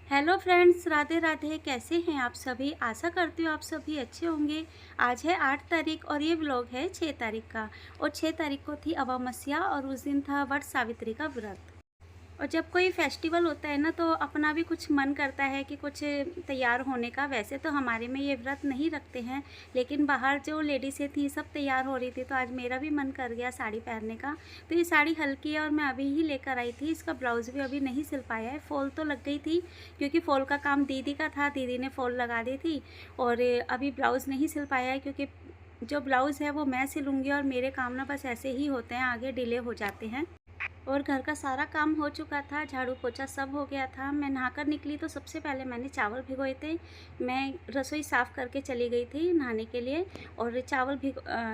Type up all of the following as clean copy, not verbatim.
Hello friends, Radhe Radhe. कैसे हैं आप सभी? आशा करती हूँ आप सभी अच्छे होंगे। आज है 8 तारीख और ये व्लॉग है 6 तारीख का। और 6 तारीख को थी अमावस्या और उस दिन था वट सावित्री का व्रत। और जब कोई फेस्टिवल होता है ना, तो अपना भी कुछ मन करता है कि कुछ तैयार होने का। वैसे तो हमारे में ये व्रत नहीं रखते हैं, लेकिन बाहर जो लेडीज़ें थी सब तैयार हो रही थी, तो आज मेरा भी मन कर गया साड़ी पहनने का। तो ये साड़ी हल्की है और मैं अभी ही लेकर आई थी। इसका ब्लाउज़ भी अभी नहीं सिल पाया है। फॉल तो लग गई थी, क्योंकि फॉल का काम दीदी का था, दीदी ने फॉल लगा दी थी। और अभी ब्लाउज़ नहीं सिल पाया है, क्योंकि जो ब्लाउज़ है वो मैं सिलूँगी और मेरे काम ना बस ऐसे ही होते हैं, आगे डिले हो जाते हैं। और घर का सारा काम हो चुका था, झाड़ू पोछा सब हो गया था। मैं नहाकर निकली तो सबसे पहले मैंने चावल भिगोए थे। मैं रसोई साफ़ करके चली गई थी नहाने के लिए। और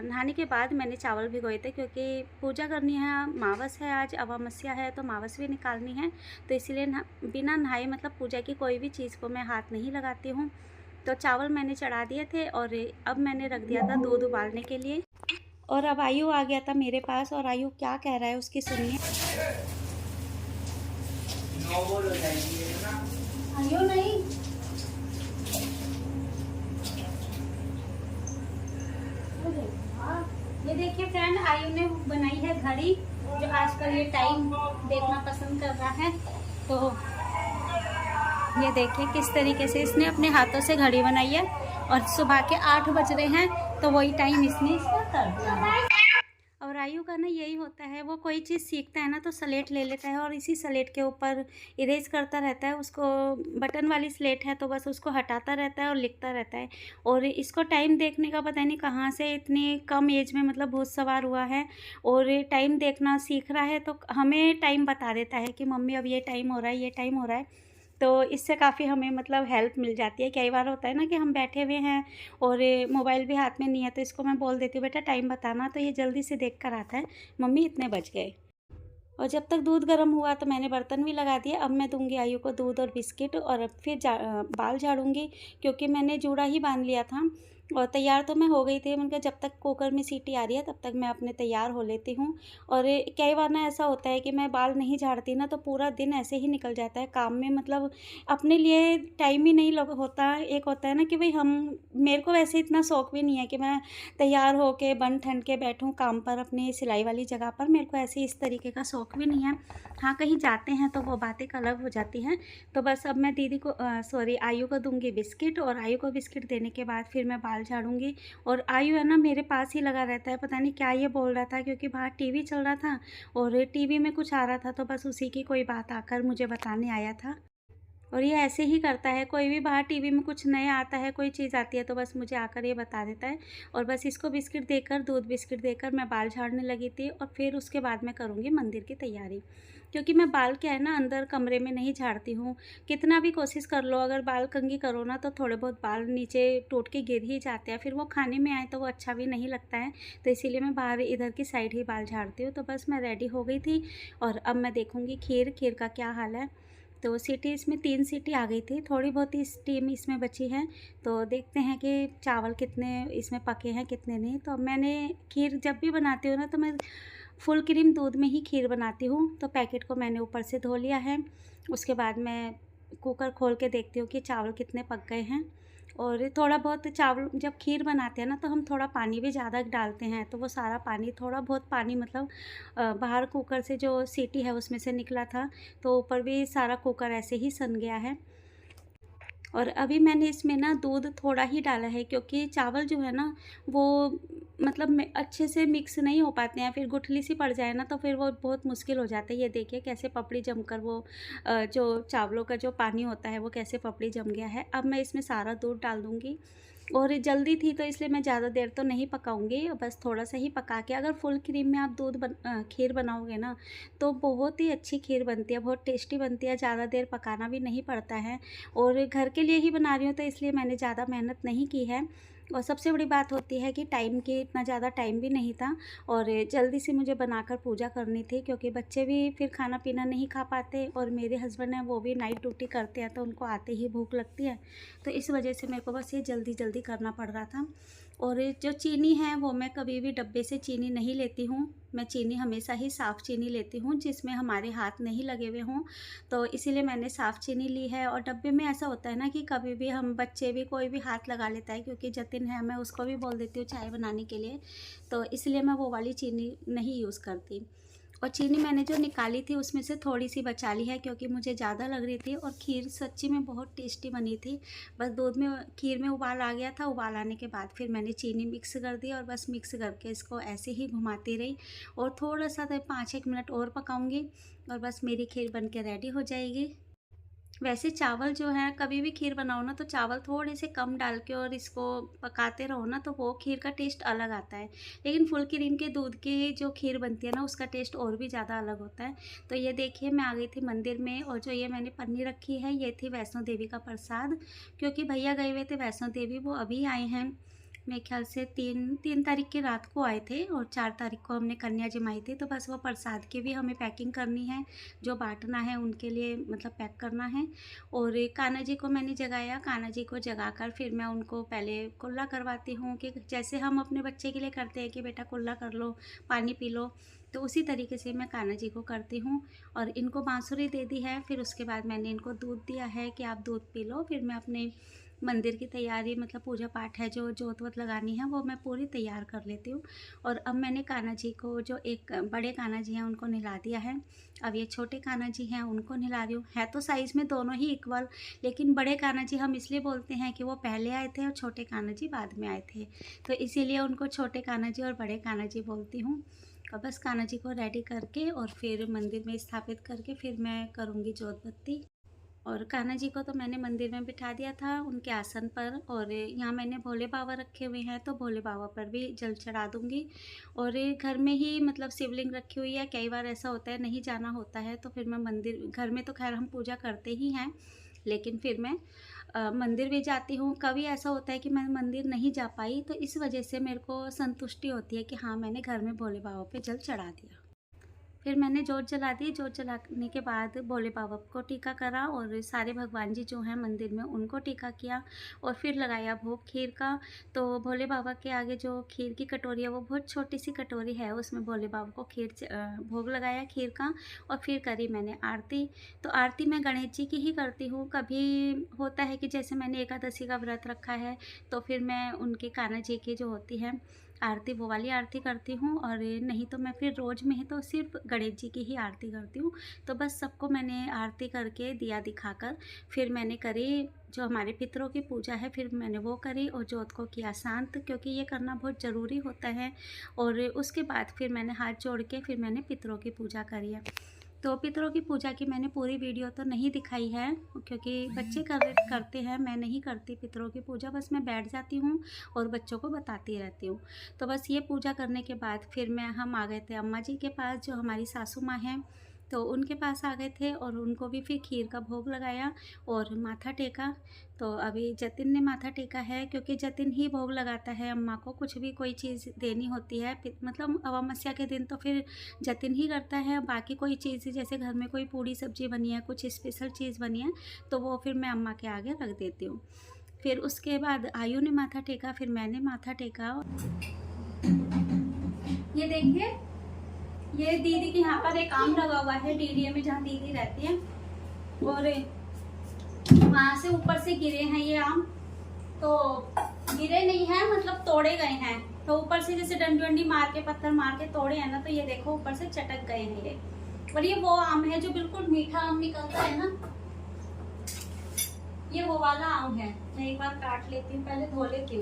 नहाने के बाद मैंने चावल भिगोए थे, क्योंकि पूजा करनी है। मावस है, आज अमावस्या है, तो मावस भी निकालनी है। तो इसीलिए बिना नहाए मतलब पूजा की कोई भी चीज़ को मैं हाथ नहीं लगाती हूँ। तो चावल मैंने चढ़ा दिए थे और अब मैंने रख दिया था दूध उबालने के लिए। और अब आयु आ गया था मेरे पास, और आयु क्या कह रहा है उसकी सुनिए। आयु नहीं, ये देखिए फ्रेंड, आयु ने बनाई है घड़ी, जो आजकल ये टाइम देखना पसंद कर रहा है। तो ये देखिए किस तरीके से इसने अपने हाथों से घड़ी बनाई है। और सुबह के 8 बज रहे हैं, तो वही टाइम इसने इसका कर दिया है। और आयु का ना यही होता है, वो कोई चीज़ सीखता है ना तो स्लेट ले लेता है और इसी स्लेट के ऊपर इरेज करता रहता है। उसको बटन वाली स्लेट है, तो बस उसको हटाता रहता है और लिखता रहता है। और इसको टाइम देखने का पता नहीं कहाँ से इतनी कम एज में मतलब भूत सवार हुआ है और टाइम देखना सीख रहा है। तो हमें टाइम बता देता है कि मम्मी अब ये टाइम हो रहा है, ये टाइम हो रहा है। तो इससे काफ़ी हमें मतलब हेल्प मिल जाती है। कई बार होता है ना कि हम बैठे हुए हैं और मोबाइल भी हाथ में नहीं है, तो इसको मैं बोल देती हूँ बेटा टाइम बताना, तो ये जल्दी से देख कर आता है मम्मी इतने बज गए। और जब तक दूध गर्म हुआ तो मैंने बर्तन भी लगा दिया। अब मैं दूंगी आयु को दूध और बिस्किट, और अब फिर बाल झाड़ूंगी, क्योंकि मैंने जूड़ा ही बांध लिया था। और तैयार तो मैं हो गई थी। उनका जब तक कुकर में सीटी आ रही है तब तक मैं अपने तैयार हो लेती हूँ। और कई बार ना ऐसा होता है कि मैं बाल नहीं झाड़ती ना, तो पूरा दिन ऐसे ही निकल जाता है काम में, मतलब अपने लिए टाइम ही नहीं होता। एक होता है ना कि भाई हम, मेरे को वैसे इतना शौक भी नहीं है कि मैं तैयार होके बन ठन के बैठूँ काम पर अपनी सिलाई वाली जगह पर। मेरे को ऐसे इस तरीके का शौक भी नहीं है। हाँ, कहीं जाते हैं तो वो बातें अलग हो जाती हैं। तो बस अब मैं दीदी को सॉरी आयु को दूंगी बिस्किट, और आयु को बिस्किट देने के बाद फिर मैं बाल झाड़ूंगी। और आयु है ना मेरे पास ही लगा रहता है, पता नहीं क्या ये बोल रहा था, क्योंकि बाहर टीवी चल रहा था और टीवी में कुछ आ रहा था, तो बस उसी की कोई बात आकर मुझे बताने आया था। और ये ऐसे ही करता है, कोई भी बाहर टीवी में कुछ नया आता है, कोई चीज़ आती है, तो बस मुझे आकर ये बता देता है। और बस इसको बिस्किट देकर, दूध बिस्किट देकर मैं बाल झाड़ने लगी थी। और फिर उसके बाद मैं करूँगी मंदिर की तैयारी, क्योंकि मैं बाल क्या है ना अंदर कमरे में नहीं झाड़ती हूँ। कितना भी कोशिश कर लो, अगर बाल कंघी करो ना, तो थोड़े बहुत बाल नीचे टूट के गिर ही जाते हैं। फिर वो खाने में आए तो वो अच्छा भी नहीं लगता है। तो इसीलिए मैं बाहर इधर की साइड ही बाल झाड़ती हूँ। तो बस मैं रेडी हो गई थी, और अब मैं देखूँगी खीर का क्या हाल है। तो सीटी इसमें 3 सीटी आ गई थी, थोड़ी बहुत ही स्टीम इसमें बची है। तो देखते हैं कि चावल कितने इसमें पके हैं कितने नहीं। तो मैंने खीर जब भी बनाती हूँ ना, तो मैं फुल क्रीम दूध में ही खीर बनाती हूँ। तो पैकेट को मैंने ऊपर से धो लिया है। उसके बाद मैं कुकर खोल के देखती हूँ कि चावल कितने पक गए हैं। और थोड़ा बहुत चावल जब खीर बनाते हैं ना, तो हम थोड़ा पानी भी ज़्यादा डालते हैं, तो वो सारा पानी, थोड़ा बहुत पानी मतलब बाहर कुकर से जो सीटी है उसमें से निकला था। तो ऊपर भी सारा कुकर ऐसे ही सन गया है। और अभी मैंने इसमें ना दूध थोड़ा ही डाला है, क्योंकि चावल जो है ना वो मतलब अच्छे से मिक्स नहीं हो पाते हैं। फिर गुठली सी पड़ जाए ना, तो फिर वो बहुत मुश्किल हो जाता है। ये देखिए कैसे पपड़ी जमकर वो जो चावलों का जो पानी होता है वो कैसे पपड़ी जम गया है। अब मैं इसमें सारा दूध डाल दूँगी। और जल्दी थी तो इसलिए मैं ज़्यादा देर तो नहीं पकाऊंगी, बस थोड़ा सा ही पका के। अगर फुल क्रीम में आप खीर बनाओगे ना, तो बहुत ही अच्छी खीर बनती है, बहुत टेस्टी बनती है। ज़्यादा देर पकाना भी नहीं पड़ता है। और घर के लिए ही बना रही हूँ, तो इसलिए मैंने ज़्यादा मेहनत नहीं की है। और सबसे बड़ी बात होती है कि टाइम की, इतना ज़्यादा टाइम भी नहीं था। और जल्दी से मुझे बनाकर पूजा करनी थी, क्योंकि बच्चे भी फिर खाना पीना नहीं खा पाते, और मेरे हस्बैंड हैं वो भी नाइट ड्यूटी करते हैं, तो उनको आते ही भूख लगती है। तो इस वजह से मेरे को बस ये जल्दी जल्दी करना पड़ रहा था। और जो चीनी है वो मैं कभी भी डब्बे से चीनी नहीं लेती हूँ। मैं चीनी हमेशा ही साफ़ चीनी लेती हूँ जिसमें हमारे हाथ नहीं लगे हुए हों, तो इसीलिए मैंने साफ़ चीनी ली है। और डब्बे में ऐसा होता है ना कि कभी भी हम बच्चे भी कोई भी हाथ लगा लेता है, क्योंकि जतिन है मैं उसको भी बोल देती हूँ चाय बनाने के लिए, तो इसलिए मैं वो वाली चीनी नहीं यूज़ करती। और चीनी मैंने जो निकाली थी उसमें से थोड़ी सी बचा ली है क्योंकि मुझे ज़्यादा लग रही थी। और खीर सच्ची में बहुत टेस्टी बनी थी। बस दूध में खीर में उबाल आ गया था, उबाल आने के बाद फिर मैंने चीनी मिक्स कर दी और बस मिक्स करके इसको ऐसे ही घुमाती रही और थोड़ा सा 5-1 मिनट और पकाऊंगी और बस मेरी खीर बन के रेडी हो जाएगी। वैसे चावल जो है कभी भी खीर बनाओ ना तो चावल थोड़े से कम डाल के और इसको पकाते रहो ना तो वो खीर का टेस्ट अलग आता है। लेकिन फुल क्रीम के दूध की जो खीर बनती है ना उसका टेस्ट और भी ज़्यादा अलग होता है। तो ये देखिए मैं आ गई थी मंदिर में और जो ये मैंने पन्नी रखी है ये थी वैष्णो देवी का प्रसाद, क्योंकि भैया गए हुए थे वैष्णो देवी, वो अभी आए हैं। मेरे ख्याल से 3 तारीख की रात को आए थे और 4 तारीख को हमने कन्या जमाई थी। तो बस वो प्रसाद की भी हमें पैकिंग करनी है, जो बांटना है उनके लिए मतलब पैक करना है। और कान्हा जी को मैंने जगाया, कान्हा जी को जगाकर फिर मैं उनको पहले कुल्ला करवाती हूँ कि जैसे हम अपने बच्चे के लिए करते हैं कि बेटा कुल्ला कर लो, पानी पी लो, तो उसी तरीके से मैं कान्हा जी को करती हूँ। और इनको बांसुरी दे दी है, फिर उसके बाद मैंने इनको दूध दिया है कि आप दूध पी लो। फिर मैं अपने मंदिर की तैयारी मतलब पूजा पाठ है जो जोत वोत लगानी है वो मैं पूरी तैयार कर लेती हूँ। और अब मैंने कान्हा जी को, जो एक बड़े कान्हा जी हैं उनको नहला दिया है। अब ये छोटे कान्हा जी हैं उनको नहला रही हूँ। है तो साइज़ में दोनों ही इक्वल, लेकिन बड़े कान्हा जी हम इसलिए बोलते हैं कि वो पहले आए थे और छोटे कान्हा जी बाद में आए थे, तो इसीलिए उनको छोटे कान्हा जी और बड़े कान्हा जी बोलती हूँ। और बस कान्हा जी को रेडी करके और फिर मंदिर में स्थापित करके फिर मैं करूँगी जोत बत्ती। और कान्हा जी को तो मैंने मंदिर में बिठा दिया था उनके आसन पर, और यहाँ मैंने भोले बाबा रखे हुए हैं तो भोले बाबा पर भी जल चढ़ा दूँगी। और घर में ही मतलब शिवलिंग रखी हुई है, कई बार ऐसा होता है नहीं जाना होता है तो फिर मैं मंदिर, घर में तो खैर हम पूजा करते ही हैं, लेकिन फिर मैं मंदिर भी जाती हूँ। कभी ऐसा होता है कि मैं मंदिर नहीं जा पाई तो इस वजह से मेरे को संतुष्टि होती है कि हाँ मैंने घर में भोले बाबा पे जल चढ़ा दिया। फिर मैंने जोत जला दी। जोत जलाने के बाद भोले बाबा को टीका करा और सारे भगवान जी जो हैं मंदिर में उनको टीका किया और फिर लगाया भोग खीर का। तो भोले बाबा के आगे जो खीर की कटोरी है वो बहुत छोटी सी कटोरी है, उसमें भोले बाबा को भोग लगाया खीर का और फिर करी मैंने आरती। तो आरती मैं गणेश जी की ही करती हूँ। कभी होता है कि जैसे मैंने एकादशी का व्रत रखा है तो फिर मैं उनके कान्हा जी की जो होती है आरती वो वाली आरती करती हूँ, और नहीं तो मैं फिर रोज़ में ही तो सिर्फ गणेश जी की ही आरती करती हूँ। तो बस सबको मैंने आरती करके दिया दिखाकर फिर मैंने करी जो हमारे पितरों की पूजा है, फिर मैंने वो करी और जोत को किया शांत, क्योंकि ये करना बहुत ज़रूरी होता है। और उसके बाद फिर मैंने हाथ जोड़ के फिर मैंने पितरों की पूजा करी है। तो पितरों की पूजा की मैंने पूरी वीडियो तो नहीं दिखाई है क्योंकि बच्चे करते हैं, मैं नहीं करती पितरों की पूजा, बस मैं बैठ जाती हूँ और बच्चों को बताती रहती हूँ। तो बस ये पूजा करने के बाद फिर हम आ गए थे अम्मा जी के पास, जो हमारी सासू माँ हैं, तो उनके पास आ गए थे और उनको भी फिर खीर का भोग लगाया और माथा टेका। तो अभी जतिन ने माथा टेका है क्योंकि जतिन ही भोग लगाता है अम्मा को, कुछ भी कोई चीज़ देनी होती है मतलब अमावस्या के दिन तो फिर जतिन ही करता है। बाकी कोई चीज़ जैसे घर में कोई पूड़ी सब्जी बनी है, कुछ स्पेशल चीज़ बनी है तो वो फिर मैं अम्मा के आगे रख देती हूँ। फिर उसके बाद आयु ने माथा टेका, फिर मैंने माथा टेका। ये देखिए ये दीदी के यहाँ पर एक आम लगा हुआ है डीडीए में जहाँ दीदी रहती है, और वहाँ से ऊपर से गिरे हैं ये आम। तो गिरे नहीं हैं मतलब तोड़े गए हैं, तो ऊपर से जैसे डंडी वंडी मार के पत्थर मार के तोड़े हैं ना, तो ये देखो ऊपर से चटक गए हैं ये। और ये वो आम है जो बिल्कुल मीठा आम निकलता है ना, ये वो वाला आम है। मैं एक बार काट लेती हूँ, पहले धो लेती हूँ।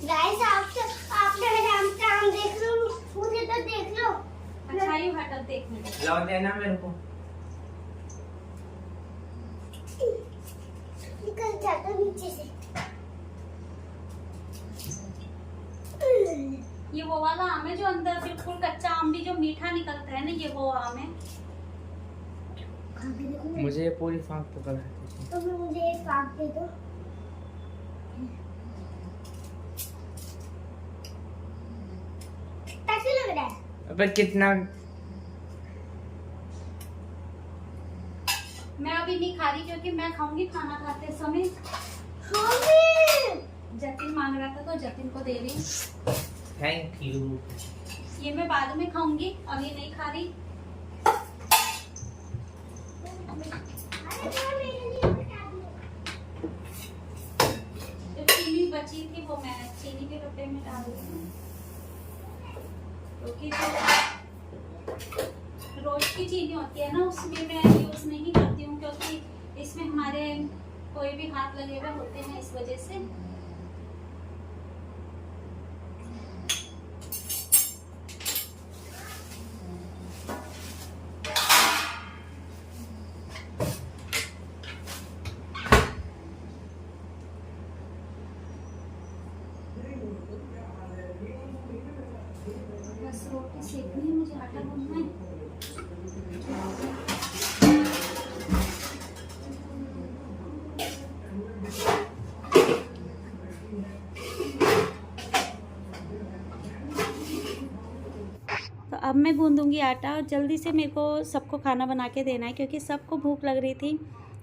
गाइस आपने आम देख लो, मुझे तो देख लो। अच्छा ये हटल देखने दो। लाओ देना मेरे को। निकल जाता नीचे से। ये वो वाला आम है जो अंदर बिल्कुल कच्चा आम भी जो मीठा निकलता है ना, ये वो आम है। मुझे ये पूरी फांक पकड़ है। तो मुझे एक फांक दे दो। कैसे लग रहा है? अबे कितना, मैं अभी नहीं खा रही क्योंकि मैं खाऊंगी खाना खाते समय। जतिन मांग रहा था तो जतिन को दे रही हूँ। Thank you. ये मैं बाद में खाऊंगी, अभी नहीं खा रही। अरे मेरे लिए बता दो। जो चीनी बची थी वो मैं चीनी के डब्बे में डाल रही हूँ, क्योंकि जो रोज की चीनी होती है ना उसमें मैं यूज नहीं करती हूँ, क्योंकि इसमें हमारे कोई भी हाथ लगे हुए होते हैं, इस वजह से। बस रोटी सेकनी है, मुझे आटा गूंथना है। तो अब मैं गूंदूंगी आटा, और जल्दी से मेरे को सबको खाना बना के देना है, क्योंकि सबको भूख लग रही थी।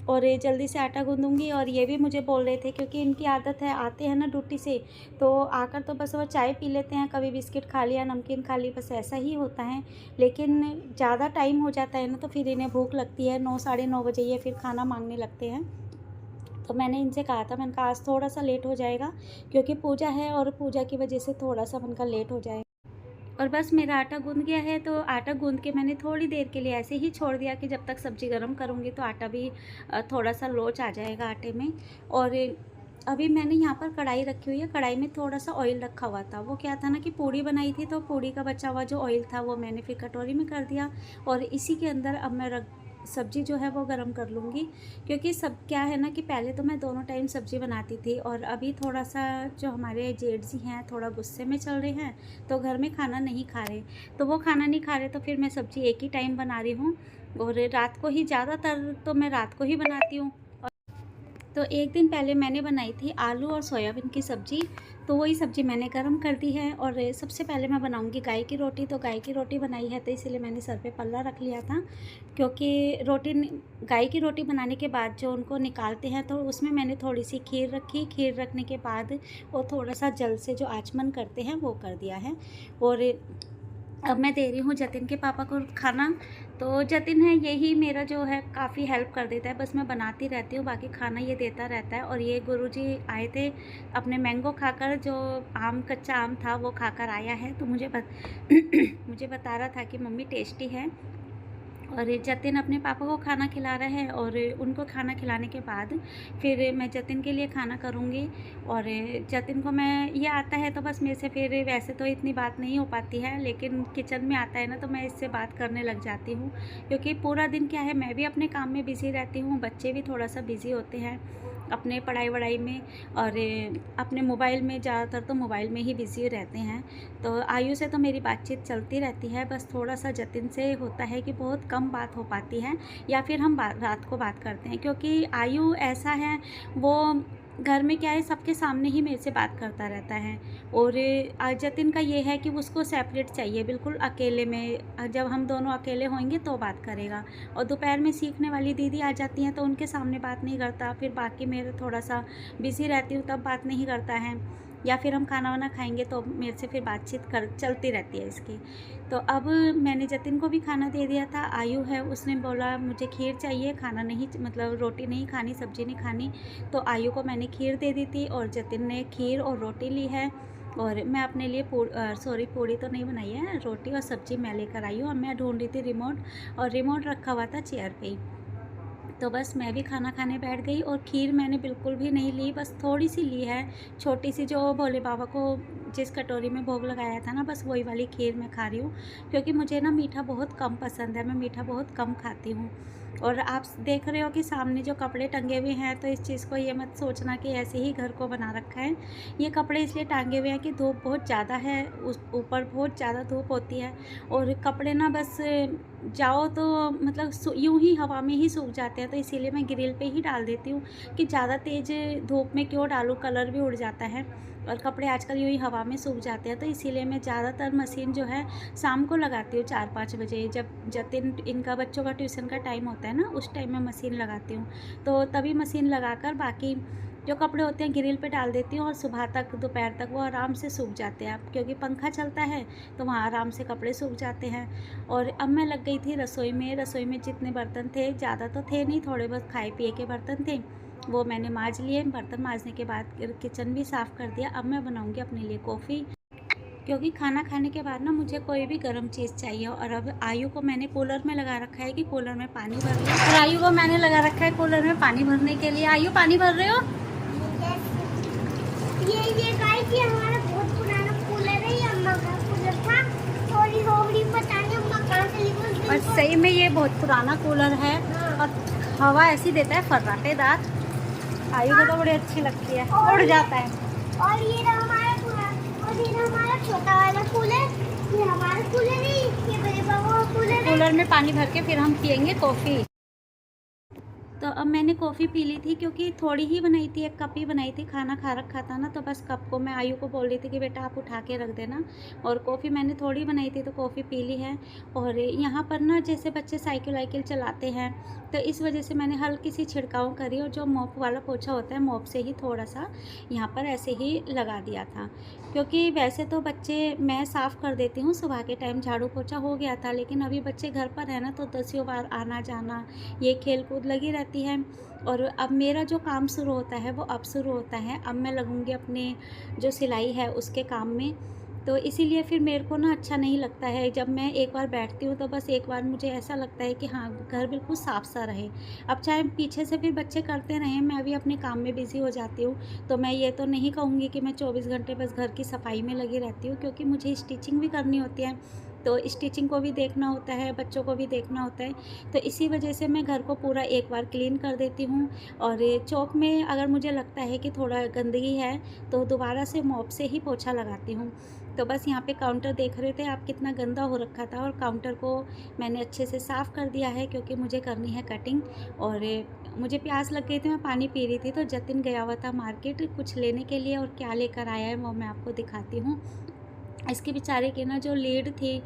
और ये जल्दी से आटा गूंदूंगी। और ये भी मुझे बोल रहे थे, क्योंकि इनकी आदत है, आते हैं ना ड्यूटी से तो आकर तो बस वो चाय पी लेते हैं, कभी बिस्किट खा लिया, नमकीन खा ली, बस ऐसा ही होता है। लेकिन ज़्यादा टाइम हो जाता है ना तो फिर इन्हें भूख लगती है, 9 साढ़े 9 बजे ये फिर खाना मांगने लगते हैं। तो मैंने इनसे कहा था, मैंने कहा आज थोड़ा सा लेट हो जाएगा, क्योंकि पूजा है और पूजा की वजह से थोड़ा सा उनका लेट हो जाएगा। और बस मेरा आटा गूंद गया है, तो आटा गूंद के मैंने थोड़ी देर के लिए ऐसे ही छोड़ दिया कि जब तक सब्ज़ी गर्म करूँगी तो आटा भी थोड़ा सा लोच आ जाएगा आटे में। और अभी मैंने यहाँ पर कढ़ाई रखी हुई है, कढ़ाई में थोड़ा सा ऑयल रखा हुआ था। वो क्या था ना कि पूड़ी बनाई थी, तो पूड़ी का बचा हुआ जो ऑयल था वो मैंने फिर कटोरी में कर दिया, और इसी के अंदर अब मैं सब्ज़ी जो है वो गरम कर लूँगी। क्योंकि सब क्या है ना कि पहले तो मैं दोनों टाइम सब्ज़ी बनाती थी, और अभी थोड़ा सा जो हमारे जेठ जी हैं थोड़ा गुस्से में चल रहे हैं, तो घर में खाना नहीं खा रहे, तो वो खाना नहीं खा रहे, तो फिर मैं सब्ज़ी एक ही टाइम बना रही हूँ। और रात को ही ज़्यादातर तो मैं रात को ही बनाती हूँ। तो एक दिन पहले मैंने बनाई थी आलू और सोयाबीन की सब्ज़ी, तो वही सब्ज़ी मैंने गरम कर दी है। और सबसे पहले मैं बनाऊंगी गाय की रोटी। तो गाय की रोटी बनाई है, तो इसीलिए मैंने सर पे पल्ला रख लिया था, क्योंकि गाय की रोटी बनाने के बाद जो उनको निकालते हैं तो उसमें मैंने थोड़ी सी खीर रखी। खीर रखने के बाद वो थोड़ा सा जल से जो आचमन करते हैं वो कर दिया है। और अब मैं दे रही हूँ जतिन के पापा को खाना। तो जतिन है यही मेरा जो है काफ़ी हेल्प कर देता है, बस मैं बनाती रहती हूँ, बाकी खाना ये देता रहता है। और ये गुरुजी आए थे अपने मैंगो खाकर, जो कच्चा आम था वो खाकर आया है, तो मुझे बता रहा था कि मम्मी टेस्टी है। और जतिन अपने पापा को खाना खिला रहा है, और उनको खाना खिलाने के बाद फिर मैं जतिन के लिए खाना करूँगी। और जतिन को मैं ये आता है तो बस मेरे से फिर वैसे तो इतनी बात नहीं हो पाती है, लेकिन किचन में आता है ना तो मैं इससे बात करने लग जाती हूँ, क्योंकि पूरा दिन क्या है मैं भी अपने काम में बिज़ी रहती हूँ, बच्चे भी थोड़ा सा बिज़ी होते हैं अपने पढ़ाई वढ़ाई में, और अपने मोबाइल में, ज़्यादातर तो मोबाइल में ही बिज़ी रहते हैं। तो आयु से तो मेरी बातचीत चलती रहती है, बस थोड़ा सा जतिन से होता है कि बहुत कम बात हो पाती है, या फिर हम रात को बात करते हैं, क्योंकि आयु ऐसा है वो घर में क्या है सबके सामने ही मेरे से बात करता रहता है। और जतिन का ये है कि उसको सेपरेट चाहिए, बिल्कुल अकेले में, जब हम दोनों अकेले होंगे तो बात करेगा। और दोपहर में सीखने वाली दीदी आ जाती हैं तो उनके सामने बात नहीं करता, फिर बाकी मेरे थोड़ा सा बिज़ी रहती हूँ तब बात नहीं करता है, या फिर हम खाना वाना खाएंगे तो मेरे से फिर बातचीत चलती रहती है इसकी। तो अब मैंने जतिन को भी खाना दे दिया था। आयु है उसने बोला मुझे खीर चाहिए, खाना नहीं, मतलब रोटी नहीं खानी, सब्ज़ी नहीं खानी, तो आयु को मैंने खीर दे दी थी, और जतिन ने खीर और रोटी ली है। और मैं अपने लिए पूड़ी तो नहीं बनाई है, रोटी और सब्ज़ी मैं लेकर आई हूँ। और मैं ढूंढ रही थी रिमोट, और रिमोट रखा हुआ था चेयर पे ही, तो बस मैं भी खाना खाने बैठ गई। और खीर मैंने बिल्कुल भी नहीं ली, बस थोड़ी सी ली है, छोटी सी, जो भोले बाबा को जिस कटोरी में भोग लगाया था ना, बस वही वाली खीर मैं खा रही हूँ, क्योंकि मुझे ना मीठा बहुत कम पसंद है, मैं मीठा बहुत कम खाती हूँ। और आप देख रहे हो कि सामने जो कपड़े टंगे हुए हैं, तो इस चीज़ को ये मत सोचना कि ऐसे ही घर को बना रखा है। ये कपड़े इसलिए टांगे हुए हैं कि धूप बहुत ज़्यादा है, उस ऊपर बहुत ज़्यादा धूप होती है, और कपड़े ना बस जाओ तो मतलब यूँ ही हवा में ही सूख जाते हैं, तो इसीलिए मैं ग्रिल पे ही डाल देती हूँ कि ज़्यादा तेज़ धूप में क्यों डालूँ, कलर भी उड़ जाता है, और कपड़े आजकल यूँ ही हवा में सूख जाते हैं। तो इसीलिए मैं ज़्यादातर मशीन जो है शाम को लगाती हूँ 4-5 बजे, जब जतिन इनका बच्चों का ट्यूशन का टाइम होता है ना, उस टाइम में मशीन लगाती हूँ। तो तभी मशीन लगाकर बाकी जो कपड़े होते हैं ग्रिल पे डाल देती हूँ और सुबह तक दोपहर तक वो आराम से सूख जाते हैं। अब क्योंकि पंखा चलता है तो वहाँ आराम से कपड़े सूख जाते हैं। और अब मैं लग गई थी रसोई में जितने बर्तन थे, ज़्यादा तो थे नहीं, थोड़े बहुत खाए पिए के बर्तन थे, वो मैंने मांज लिए। बर्तन मांजने के बाद किचन भी साफ़ कर दिया। अब मैं बनाऊँगी अपने लिए कॉफ़ी, क्योंकि खाना खाने के बाद ना मुझे कोई भी गर्म चीज़ चाहिए। और अब आयु को मैंने कूलर में लगा रखा है कि कूलर में पानी भर लो, और आयु को मैंने लगा रखा है कूलर में पानी भरने के लिए। आयु पानी भर रहे हो? ये गाइस, ये हमारा बहुत पुराना कूलर है, ये अम्मा का कूलर था। थोड़ी होड़ी पता नहीं अम्मा कहाँ चली गई। और सही में ये बहुत पुराना कूलर है और हवा ऐसी देता है फर्राटेदार। आयु को तो बड़ी अच्छी लगती है, उड़ जाता है। और ये रहा हमारा पुराना, और ये रहा हमारा छोटा वाला कूलर। ये हमारा कूलर है, ये मेरे बाबा का कूलर है। कूलर में पानी भर के फिर हम पियेंगे कॉफ़ी। तो अब मैंने कॉफ़ी पी ली थी, क्योंकि थोड़ी ही बनाई थी, 1 कप ही बनाई थी। खाना खा रखा था ना, तो बस कप को मैं आयु को बोल रही थी कि बेटा आप उठा के रख देना। और कॉफ़ी मैंने थोड़ी बनाई थी तो कॉफ़ी पी ली है। और यहाँ पर ना जैसे बच्चे साइकिल वाइकिल चलाते हैं, तो इस वजह से मैंने हल्की सी छिड़काव करी, और जो मॉप वाला पोछा होता है मॉप से ही थोड़ा सा यहाँ पर ऐसे ही लगा दिया था। क्योंकि वैसे तो बच्चे मैं साफ़ कर देती हूँ, सुबह के टाइम झाड़ू पोछा हो गया था, लेकिन अभी बच्चे घर पर है ना, तो 10 बार आना जाना, ये खेल कूद लगी रहती है। और अब मेरा जो काम शुरू होता है वो अब शुरू होता है। अब मैं लगूँगी अपने जो सिलाई है उसके काम में। तो इसीलिए फिर मेरे को ना अच्छा नहीं लगता है, जब मैं एक बार बैठती हूँ तो बस एक बार मुझे ऐसा लगता है कि हाँ घर बिल्कुल साफ सा रहे। अब चाहे पीछे से फिर बच्चे करते रहें, मैं अभी अपने काम में बिज़ी हो जाती हूँ। तो मैं ये तो नहीं कहूँगी कि मैं 24 घंटे बस घर की सफाई में लगी रहती हूँ, क्योंकि मुझे स्टिचिंग भी करनी होती है, तो स्टिचिंग को भी देखना होता है, बच्चों को भी देखना होता है। तो इसी वजह से मैं घर को पूरा एक बार क्लीन कर देती हूँ। और चौक में अगर मुझे लगता है कि थोड़ा गंदगी है तो दोबारा से मॉप से ही पोछा लगाती हूँ। तो बस यहाँ पे काउंटर देख रहे थे आप कितना गंदा हो रखा था, और काउंटर को मैंने अच्छे से साफ़ कर दिया है, क्योंकि मुझे करनी है कटिंग। और मुझे प्यास लग गई थी, मैं पानी पी रही थी, तो जतिन गया हुआ था मार्केट कुछ लेने के लिए, और क्या लेकर आया है वो मैं आपको दिखाती हूँ। इसके बेचारे की ना जो लीड थी,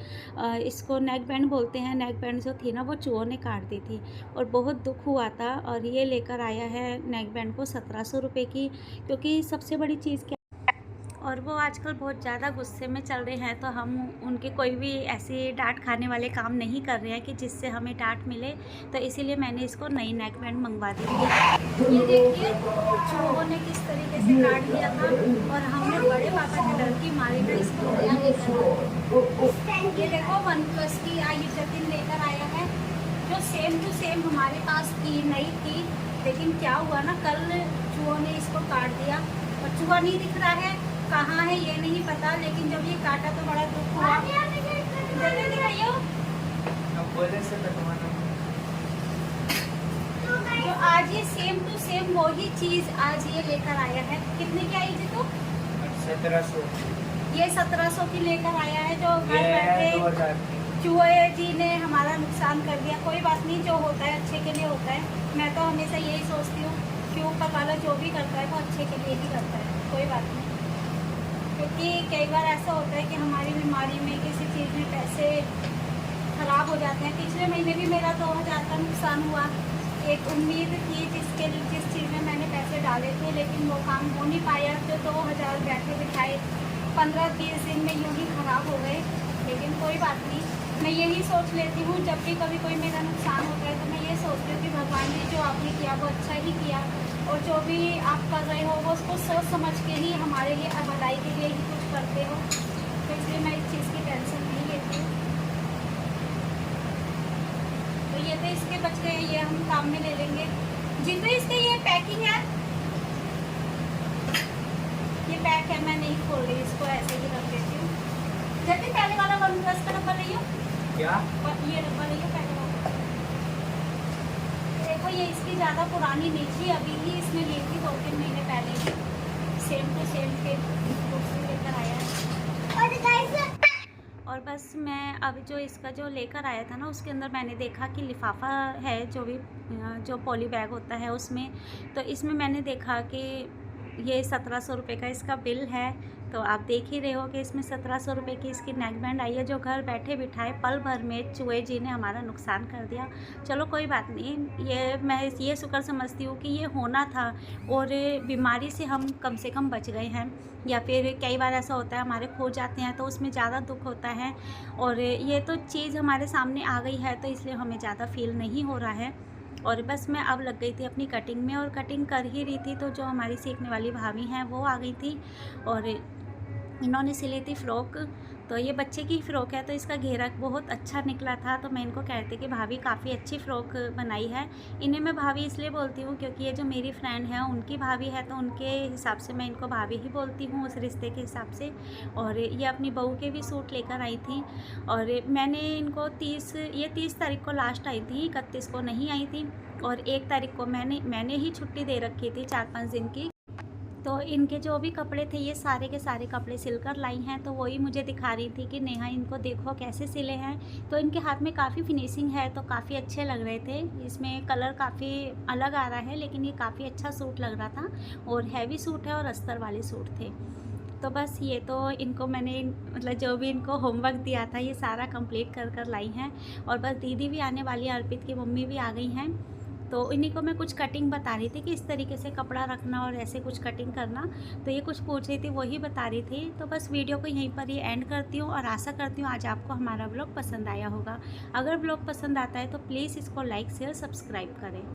इसको नेक बैंड बोलते हैं, नेक बैंड जो थी ना वो चूहों ने काट दी थी, और बहुत दुख हुआ था। और ये लेकर आया है नेक बैंड को 1700 रुपये की, क्योंकि सबसे बड़ी चीज़ क्या, और वो आजकल बहुत ज़्यादा गुस्से में चल रहे हैं, तो हम उनके कोई भी ऐसे डांट खाने वाले काम नहीं कर रहे हैं कि जिससे हमें डांट मिले। तो इसीलिए मैंने इसको नई नेक बैंड मंगवा दी थी। ये देखिए चूहों ने किस तरीके से काट दिया था, और हमने बड़े पापा के डर की मारी ना इसको नया लेकर। ये देखो OnePlus की आई जतिन लेकर आया है, जो सेम टू सेम हमारे पास थी, नई थी। लेकिन क्या हुआ ना, कल चूहों ने इसको काट दिया, और चूहा नहीं दिख रहा है, कहाँ है ये नहीं पता, लेकिन जब ये काटा तो बड़ा दुख हुआ। जल्दी दिखाइयो। तो आज ये सेम टू सेम वही चीज़ आज ये लेकर आया है। कितने की आई जी? तो 1700। ये 1700 की लेकर आया है, जो घर बैठे चूहे जी ने हमारा नुकसान कर दिया। कोई बात नहीं, जो होता है अच्छे के लिए होता है। मैं तो हमेशा यही सोचती हूँ कि ऊपर वाला जो भी करता है वो अच्छे के लिए ही करता है, कोई बात नहीं। क्योंकि कई बार ऐसा होता है कि हमारी बीमारी में किसी चीज़ में पैसे ख़राब हो जाते हैं। पिछले महीने भी मेरा 2000 का नुकसान हुआ। एक उम्मीद थी जिस चीज़ में मैंने पैसे डाले थे, लेकिन वो काम हो नहीं पाया। जो 2000 बैठे बिठाए 15-20 दिन में यूँ ही ख़राब हो गए। लेकिन कोई बात नहीं, मैं यही सोच लेती हूँ जब भी कभी कोई मेरा नुकसान होता है, तो मैं ये सोचती हूँ कि भगवान ने जो आपने किया वो अच्छा ही किया, और जो भी आप कर रहे हो वो उसको सोच समझ के ही हमारे लिए भलाई के लिए ही कुछ करते हो। तो इसलिए मैं इस चीज़ की टेंशन नहीं लेती हूँ। तो ये तो इसके बच गए, ये हम काम में ले लेंगे। जिनको इसके ये पैकिंग है, ये पैक है, मैं नहीं खोल रही इसको, ऐसे ही रख देती हूँ। जल्दी पहले वाला OnePlus का नंबर रही हो क्या? ये नंबर रही हो पहले वाला। देखो ये इसकी ज़्यादा पुरानी नहीं थी, अभी ही इसने ली थी 2-3 महीने पहले ही। सेम टू सेम के लेकर आया है। और बस मैं अब जो इसका जो लेकर आया था ना, उसके अंदर मैंने देखा कि लिफाफा है, जो भी जो पॉली बैग होता है उसमें। तो इसमें मैंने देखा कि ये 1700 रुपये का इसका बिल है। तो आप देख ही रहे हो कि इसमें 1700 रुपये की इसकी नेक बैंड आई है, जो घर बैठे बिठाए पल भर में चूहे जी ने हमारा नुकसान कर दिया। चलो कोई बात नहीं, ये मैं ये शुक्र समझती हूँ कि ये होना था और बीमारी से हम कम से कम बच गए हैं। या फिर कई बार ऐसा होता है हमारे खो जाते हैं तो उसमें ज़्यादा दुख होता है, और ये तो चीज़ हमारे सामने आ गई है तो इसलिए हमें ज़्यादा फील नहीं हो रहा है। और बस मैं अब लग गई थी अपनी कटिंग में, और कटिंग कर ही रही थी तो जो हमारी सीखने वाली भाभी हैं वो आ गई थी और इन्होंने सिली थी फ़्रॉक। तो ये बच्चे की फ़्रॉक है तो इसका घेरा बहुत अच्छा निकला था। तो मैं इनको कहती कि भाभी काफ़ी अच्छी फ़्रॉक बनाई है। इन्हें मैं भाभी इसलिए बोलती हूँ क्योंकि ये जो मेरी फ्रेंड है उनकी भाभी है, तो उनके हिसाब से मैं इनको भाभी ही बोलती हूँ उस रिश्ते के हिसाब से। और ये अपनी बहू के भी सूट लेकर आई थी, और मैंने इनको 30 तारीख को लास्ट आई थी, 31 को नहीं आई थी, और 1 तारीख को मैंने ही छुट्टी दे रखी थी 4-5 दिन की। तो इनके जो भी कपड़े थे ये सारे के सारे कपड़े सिलकर लाई हैं। तो वही मुझे दिखा रही थी कि नेहा इनको देखो कैसे सिले हैं। तो इनके हाथ में काफ़ी फिनिशिंग है तो काफ़ी अच्छे लग रहे थे। इसमें कलर काफ़ी अलग आ रहा है लेकिन ये काफ़ी अच्छा सूट लग रहा था, और हैवी सूट है और अस्तर वाले सूट थे। तो बस ये तो इनको मैंने मतलब जो भी इनको होमवर्क दिया था ये सारा कंप्लीट कर लाई हैं। और बस दीदी भी आने वाली है, अर्पित की मम्मी भी आ गई हैं। तो इन्हीं को मैं कुछ कटिंग बता रही थी कि इस तरीके से कपड़ा रखना और ऐसे कुछ कटिंग करना। तो ये कुछ पूछ रही थी, वही बता रही थी। तो बस वीडियो को यहीं पर ही एंड करती हूँ, और आशा करती हूँ आज आपको हमारा ब्लॉग पसंद आया होगा। अगर ब्लॉग पसंद आता है तो प्लीज़ इसको लाइक शेयर सब्सक्राइब करें।